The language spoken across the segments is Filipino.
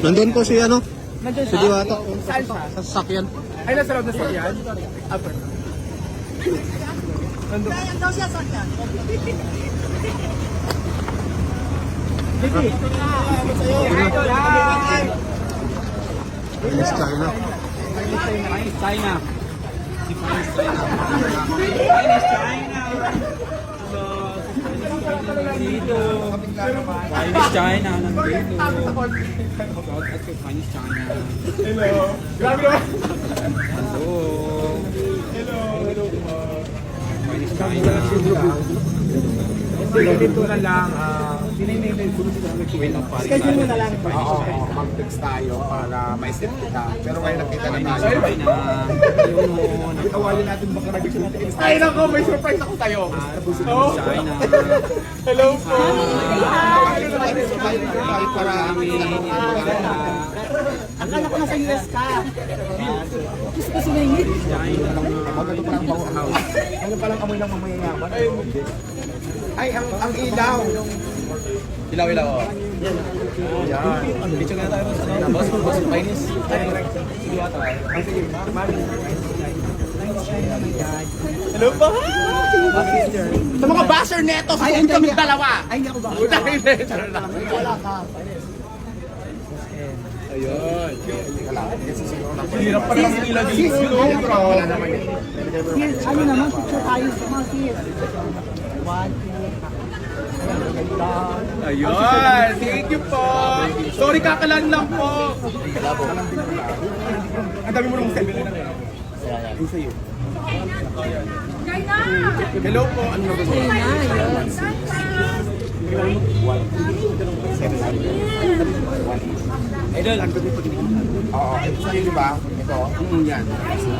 Nandun po si ano? Nandun Si Diwata. Saan siya? Sa sasakyan. Ay, nasa loob na sakyan? Upper. Nandun. daw siya sakyan. Bibi. Yes, China. China. Chinese China nandito. Shout out to Chinese China. Hello. Grabe naman. Hello. Hello. Chinese China. Dito na lang, dininilig ko Wait lang pare. schedule mo na lang. Oo, mag-text tayo para ma-set kita. Pero ngayon nakita na Chinese tayo. China. Yun. Awalin natin baka nag-text natin. Ay nako, may surprise ako sa'yo. Oh. China. Hello po. Para Akala ko nasa US ka. Gusto ko sumingit. China. ano palang amoy ng mamayayaman? Ay, ang ilaw. Ilaw. Yan. Picture nga tayo sa ano. Boss, Chinese. Hello po. Sa mga basher neto, sa kami dalawa. Ay, hindi ako ba? Wala ka. Ayun. Hirap pa lang nila dito. Wala naman eh. Here, ano naman, picture tayo sa mga kids. One, two, Ayun. Thank you po. Sorry, kakalan lang po. Ang dami mo nung selfie na rin. Yung sa'yo. Hello po. Ano na ba? Idol. Oo, sa'yo di ba? Ito. Yan.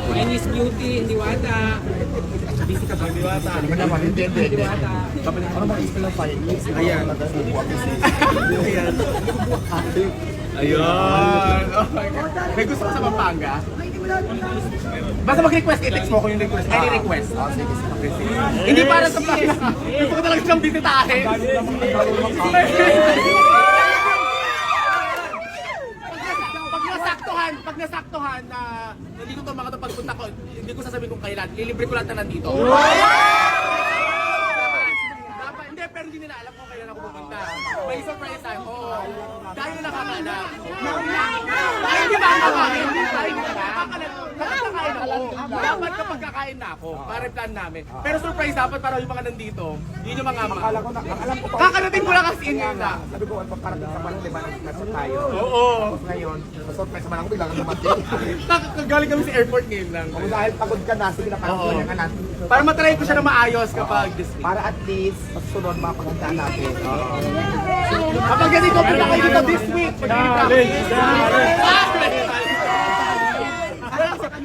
Chinese beauty, Diwata. Busy ka ba? Diwata. Ano naman, hindi. Ano ba isip ng fire? Ayan. Ayan. Ayun. Oh my God. May gusto ka sa Pampanga? Basta mag-request, i-text mo ko yung request. Any request. Hindi para sa Pampanga. Gusto ko talaga siyang bisitahin. Pag nasaktuhan na hindi ko ito makatapagpunta ko, hindi ko sasabihin kung kailan. Lilibre ko lahat na nandito. Dapat, hindi, pero hindi nila alam kung kailan ako pupunta. May surprise ako. Dahil nakakaalam. Dahil di ba ang kakain? Dahil di ba nakakaalam? Nakakakain ako. Dapat kapag kakain na ako, para plan namin. Pero surprise dapat para yung mga nandito, yun yung mga ama. Akala ko na, alam ko pa. Kakarating mo lang kasi in yun na. Sabi ko, parating ka pa lang, di ba? Nasa tayo. Oo. Tapos ngayon, surprise naman ako, biglang dumating. Galing kami sa airport ngayon lang. Kung dahil pagod ka na, sige na parang Oo. ka na. Para matry ko siya na maayos kapag this week. Para at least, pagsunod, mapagandaan natin. Kapag ganito, punta kayo dito this week.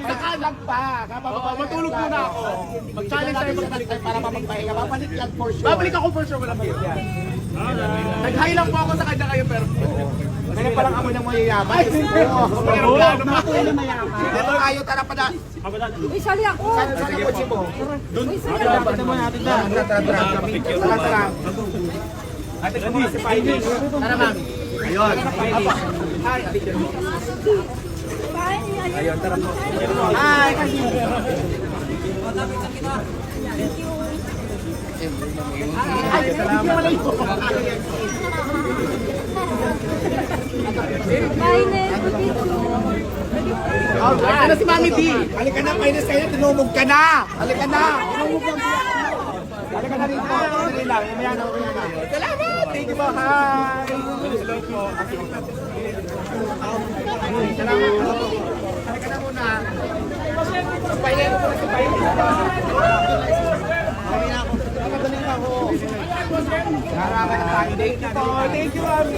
Nakalag pa. Oo, matulog muna ako. Mag-challenge tayo magbalik tayo Para mapagpahinga. Babalik yan for sure. Babalik ako for sure, walang beer. Nag-high lang po ako sa kanya kayo pero... Kaya palang amoy ng mayayaman. Meron lang. Ito tayo, tara pa na. Uy, sali ako. Saan ang kotse mo? Tara. Ate ko mga si Piley. Tara, ma'am. Ayun. Hi, Ate Jo. Ayun, tara po. Hi. Ay, salamat. Ito na si Mami D. Halika na, Pines kayo, tinumog ka na. Halika na. Halika na rito. Halika lang. Mamaya na. Salamat! Thank you po. Hi! Hello po. Salamat po. Halika na muna. Pagpahinga ko po si Pahinga. Halika na ako. Nakabalik na ako. Salamat na tayo. Thank you po. Thank you, Mami.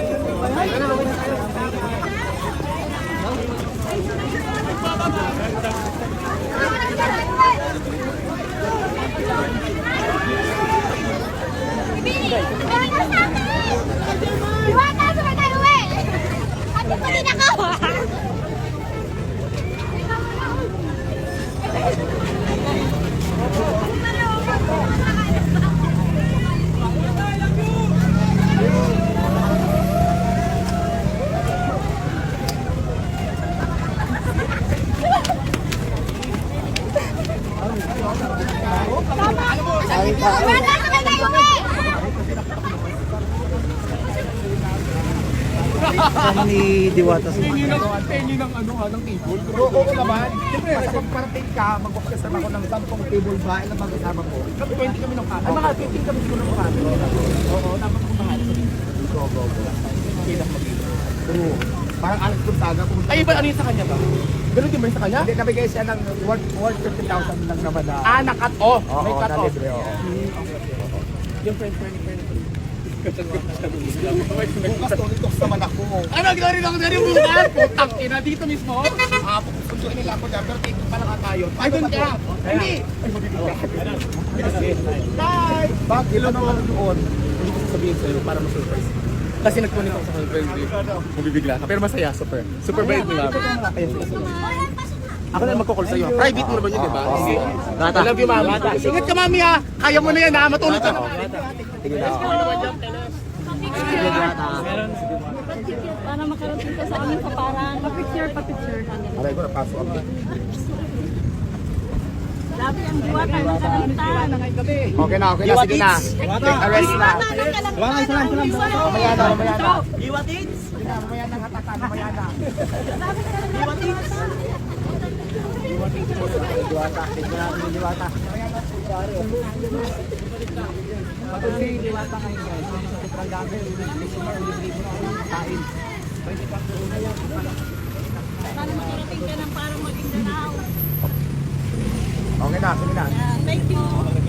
Diwata, sabay tayo uwi! Ate ko din ako! Kasama ni Diwata sa Pengi ng ano ha, ng table. Oo naman. Siyempre, kapag parating ka, mag-kasama ko ng 10 table ba, ilang magkasama mo? 20 kami ng kanan. Ay, mga 15 kami siguro ng kanan. Oo, dapat kong mahal. Go. True. Parang Alex Gonzaga. Ay, iba ano yun sa kanya ba? Ganun din ba yun sa kanya? Hindi, nabigay siya ng worth 50,000 lang naman na. Ah, na-cut off. May Oo, cut na off. libre. Oo. Yung friend. Bukas tonitok naman ako. Ano, gawin ako na rin bukas. Putang ina, dito mismo. Pupuntuin nila ako dyan, pero take pa lang tayo. Ay, doon ka. Hindi. Bye! Bag, ilan naman doon? Hindi ko sasabihin sa'yo para ma-surprise. Kasi nagkunin ako sa friend. Mabibigla ka. Pero masaya, super. Super bait nila. Ako na magkukul sa'yo. Private mo naman yun, di ba? Sige. I love you, mami. Ingat ka, mami, ha. Kaya mo na yan, ha. Matulog ka na. Sige na. Para makarating ka sa amin sa parang pa-picture. Aray ko, napasok ako. Grabe ang buwata ng kalangitan. Okay na. Sige na. Take a rest na. Mamaya na. Para makarating ka ng parang maging ganaw. Okay na, sige na. Thank you.